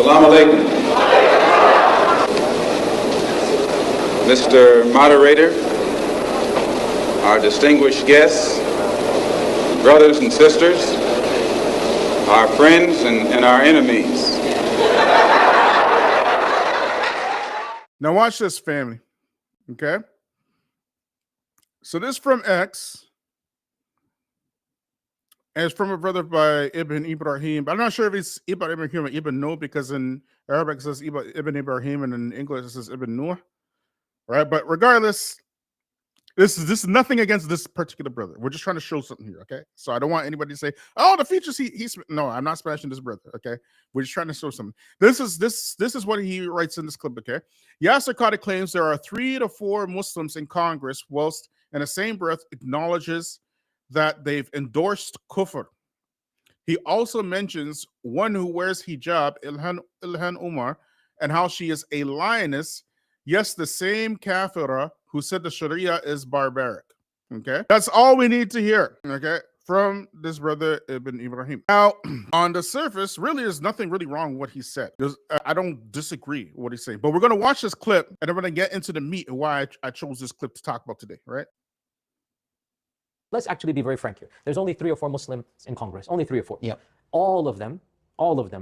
Assalamu alaikum. Mr. Moderator, our distinguished guests, brothers and sisters, our friends and our enemies. Now watch this, family. Okay? So this from X. And it's from a brother by Ibn Ibrahim. But I'm not sure if it's Ibn Ibrahim or Ibn Nuh, because in Arabic it says Ibn Ibrahim and in English it says Ibn Nuh. Right? But regardless, this is nothing against this particular brother. We're just trying to show something here, okay? So I don't want anybody to say, oh, the features he's no, I'm not smashing this brother, okay? We're just trying to show something. This is what he writes in this clip, okay? Yasser Qadhi claims there are 3 to 4 Muslims in Congress, whilst in the same breath acknowledges that they've endorsed kufr. He also mentions one who wears hijab, Ilhan Omar, and how she is a lioness. Yes, the same kafira who said the Sharia is barbaric. Okay, that's all we need to hear. Okay, from this brother Ibn Ibrahim. Now, on the surface, really, there's nothing really wrong with what he said. I don't disagree with what he's saying, but we're going to watch this clip and I'm going to get into the meat and why I chose this clip to talk about today. Right? Let's actually be very frank here. There's only 3 or 4 Muslims in Congress, only 3 or 4. Yep. All of them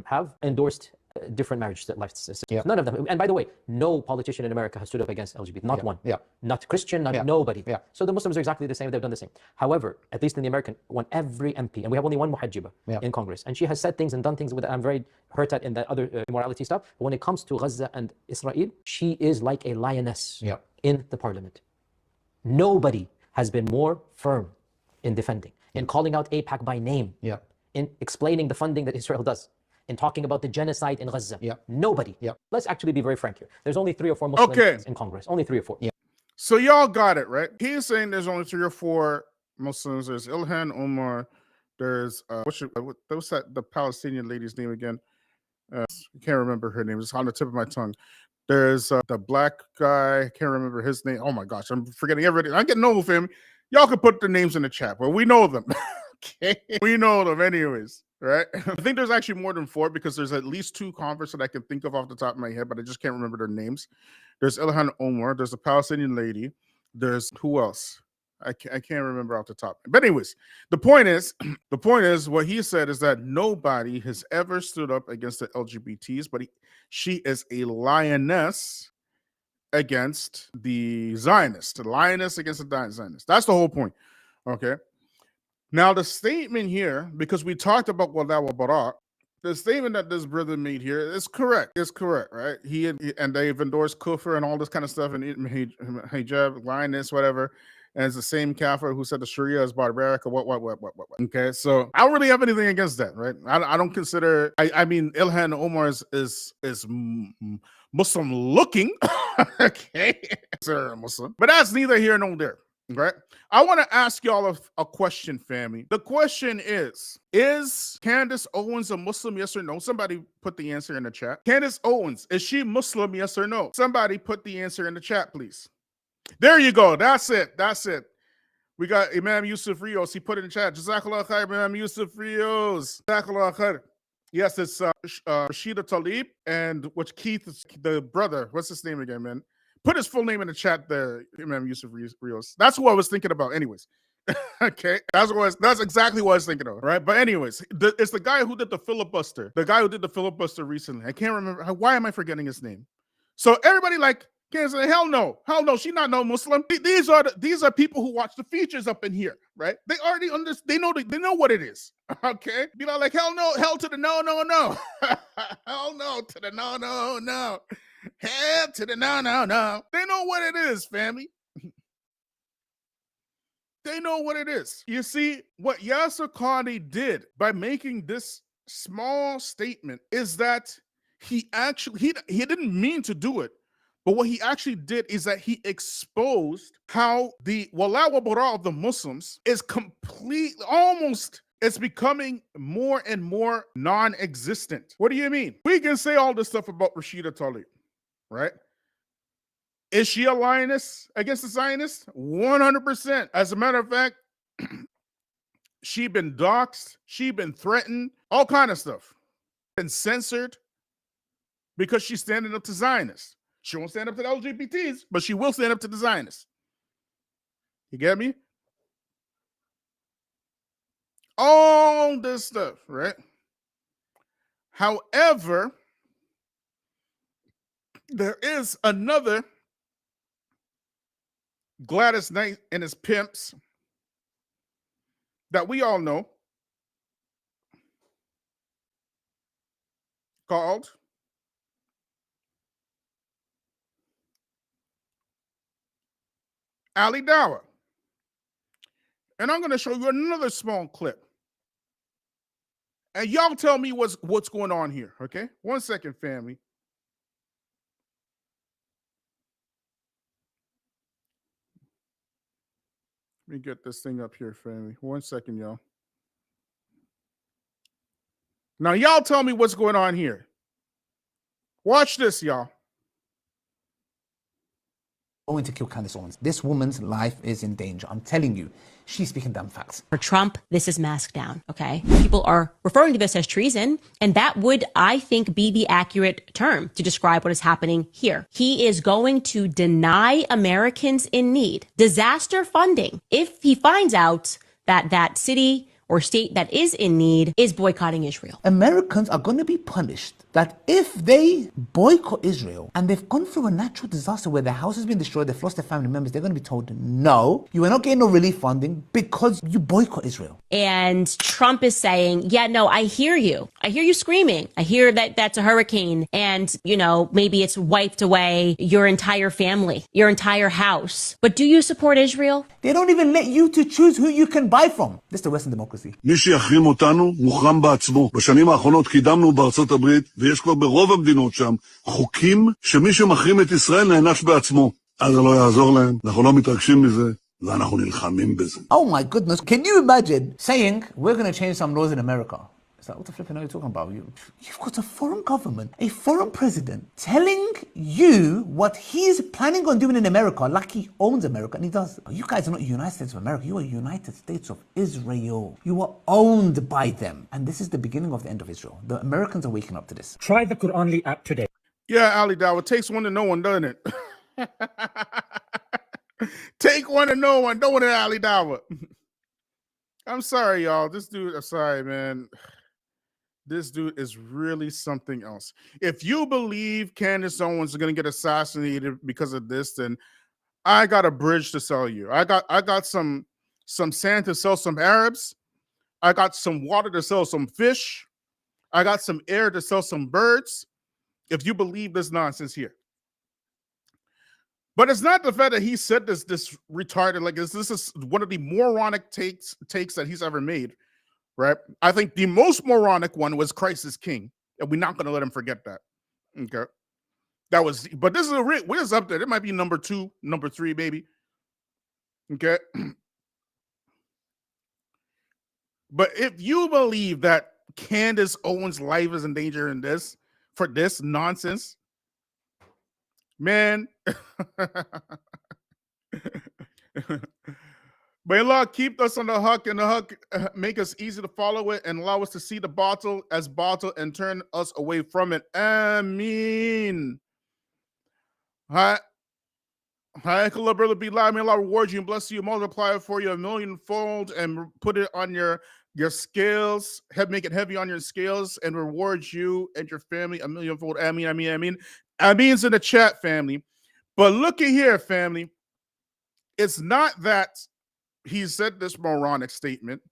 have endorsed different marriage systems. Yep. None of them. And by the way, no politician in America has stood up against LGBT. Not one. Yeah. Not Christian, not nobody. Yeah. So the Muslims are exactly the same. They've done the same. However, at least in the American one, every MP, and we have only one muhajjiba in Congress, and she has said things and done things with I'm very hurt at in that other immorality stuff. But when it comes to Gaza and Israel, she is like a lioness in the parliament. Nobody has been more firm in defending, in calling out AIPAC by name, in explaining the funding that Israel does, in talking about the genocide in Gaza. Nobody. Let's actually be very frank here. There's only 3 or 4 Muslims in Congress. Only 3 or 4. So y'all got it, right? He's saying there's only 3 or 4 Muslims. There's Ilhan Omar. There's what's that the Palestinian lady's name again? I can't remember her name. It's on the tip of my tongue. There's the black guy. I can't remember his name. Oh my gosh, I'm forgetting everything. I'm getting old, family. Y'all can put the names in the chat, but we know them. Okay, we know them anyways, right? I think there's actually more than 4 because there's at least 2 converts that I can think of off the top of my head, but I just can't remember their names. There's Ilhan Omar. There's a Palestinian lady. There's who else? I can't remember off the top. But anyways, the point is what he said is that nobody has ever stood up against the LGBTs, but she is a lioness against the Zionists, the lioness against the Zionists. That's the whole point. Okay. Now the statement here, because we talked about wala wa bara, the statement that this brother made here is correct. It's correct, right? And they've endorsed kufr and all this kind of stuff, and hijab, lioness, whatever. And it's the same kafir who said the Sharia is barbaric or what. Okay, so I don't really have anything against that, right? I don't consider. I mean, Ilhan Omar is Muslim looking. Okay, consider Muslim, but that's neither here nor there. Right? I want to ask y'all a question, family. The question is Candace Owens a Muslim, yes or no? Somebody put the answer in the chat. Candace Owens, is she Muslim, yes or no? Somebody put the answer in the chat, please. There you go. That's it. We got Imam Yusuf Rios. He put it in the chat. Jazakallah khair, Imam Yusuf Rios. Jazakallah khair. Yes, it's Rashida Talib and which Keith is the brother. What's his name again, man? Put his full name in the chat there, Imam Yusuf Rios. That's who I was thinking about anyways. Okay, that's exactly what I was thinking of, right? But anyways, it's the guy who did the filibuster. The guy who did the filibuster recently. I can't remember. Why am I forgetting his name? So everybody can't say, hell no, she's not no Muslim. These are people who watch the features up in here, right? They already understand. They know what it is. Okay, be like hell no, hell to the no, hell no to the no. Hell to the no. They know what it is, family. They know what it is. You see, what Yasser Qadhi did by making this small statement is that he didn't mean to do it, but what he actually did is that he exposed how the wala wa bara of the Muslims is it's becoming more and more non-existent. What do you mean? We can say all this stuff about Rashida Tlaib, right? Is she a lioness against the Zionists? 100%. As a matter of fact, she been doxxed, she been threatened, all kind of stuff. Been censored. because she's standing up to Zionists. She won't stand up to the LGBTs, but she will stand up to the Zionists. You get me? All this stuff, right? However, there is another Gladys Knight and his pimps that we all know called Ali Dawah. And I'm going to show you another small clip. And y'all tell me what's going on here, okay? 1 second, family. Let me get this thing up here, family. 1 second, y'all. Now, y'all tell me what's going on here. Watch this, y'all. Going to kill Candace Owens. This woman's life is in danger. I'm telling you, she's speaking damn facts. For Trump, this is mask down, okay? People are referring to this as treason, and that would, I think, be the accurate term to describe what is happening here. He is going to deny Americans in need disaster funding if he finds out that that city or state that is in need is boycotting Israel. Americans are going to be punished that if they boycott Israel and they've gone through a natural disaster where their house has been destroyed, they've lost their family members, they're going to be told, no, you are not getting no relief funding because you boycott Israel. And Trump is saying, yeah, no, I hear you. I hear you screaming. I hear that that's a hurricane and, you know, maybe it's wiped away your entire family, your entire house. But do you support Israel? They don't even let you to choose who you can buy from. This is the Western democracy. מי שיחרים אותנו מוחרם בעצמו. בשנים האחרונות קידמנו בארצות הברית, ויש כבר ברוב המדינות שם, חוקים שמי שמחרים את ישראל נענש בעצמו. אז זה לא יעזור להם, אנחנו לא מתרגשים מזה, ואנחנו נלחמים בזה. Oh my goodness, can you imagine saying, we're going to change some laws in America? It's like, what the flipping are you talking about? You've got a foreign government, a foreign president, telling you what he's planning on doing in America, like he owns America, and he does. You guys are not United States of America, you are United States of Israel. You are owned by them. And this is the beginning of the end of Israel. The Americans are waking up to this. Try the Quranly app today. Yeah, Ali Dawah, it takes one to know one, doesn't it? Take one to know one, don't it, Ali Dawah? I'm sorry, y'all. This dude, I'm sorry, man. This dude is really something else. If you believe Candace Owens is going to get assassinated because of this, then I got a bridge to sell you. I got some sand to sell some Arabs. I got some water to sell some fish. I got some air to sell some birds. If you believe this nonsense here. But it's not the fact that he said this retarded, like this is one of the moronic takes that he's ever made. Right? I think the most moronic one was Christ is King, and we're not going to let him forget that. Okay, that was, but this is where's up there? It might be number 2, number 3, baby. Okay, but if you believe that Candace Owens' life is in danger in this for this nonsense, man. May Allah keep us on the huck, and the huck make us easy to follow it and allow us to see the bottle as bottle and turn us away from it. Ameen. Hi, Allah, brother, be live. May Allah reward you and bless you, multiply it for you 1,000,000-fold, and put it on your scales, make it heavy on your scales, and reward you and your family 1,000,000-fold. Ameen, ameen, ameen. Ameen's in the chat, family. But look at here, family. It's not that he said this moronic statement.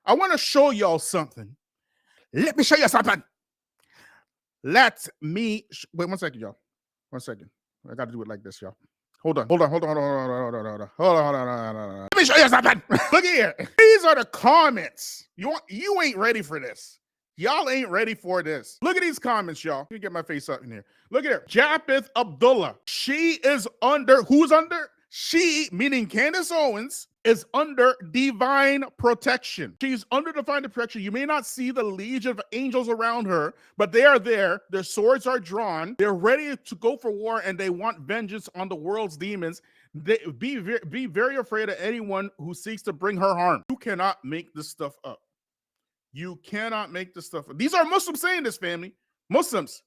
I want to show y'all something. Let me show you something. Let me wait 1 second, y'all. 1 second. I got to do it like this, y'all. Hold on. Let me show you something. Look here. These are the comments. You ain't ready for this. Y'all ain't ready for this. Look at these comments, y'all. Let me get my face up in here. Look at her. Japeth Abdullah. She is under, who's under? She, meaning Candace Owens, is under divine protection. She's under divine protection. You may not see the legion of angels around her, but they are there. Their swords are drawn. They're ready to go for war, and they want vengeance on the world's demons. They be very afraid of anyone who seeks to bring her harm. You cannot make this stuff up. You cannot make this stuff up. These are Muslims saying this, family. Muslims.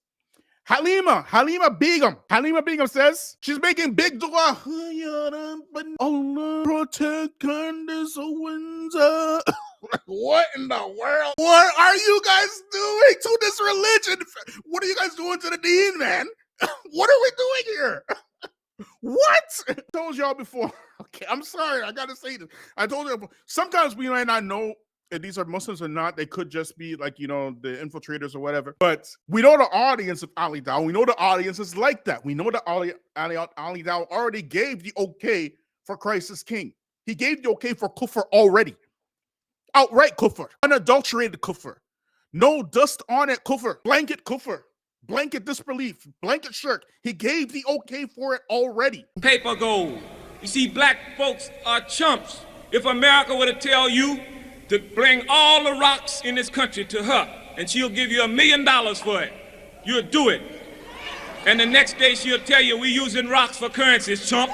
Halima Begum says she's making big dua. Allah protect Candace Owens. What in the world? What are you guys doing to this religion? What are you guys doing to the deen, man? What are we doing here? What? I told y'all before. Okay, I'm sorry. I gotta say this. I told you sometimes we might not know if these are Muslims or not. They could just be like, the infiltrators or whatever. But we know the audience of Ali Dawah. We know the audience is like that. We know that Ali Dawah already gave the okay for Christ as king. He gave the okay for kufr already. Outright kufr. Unadulterated kufr. No dust on it kufr. Blanket kufr. Blanket disbelief. Blanket shirk. He gave the okay for it already. Paper gold. You see, black folks are chumps. If America were to tell you to bring all the rocks in this country to her, and she'll give you $1 million for it, you'll do it. And the next day she'll tell you we're using rocks for currencies, chump.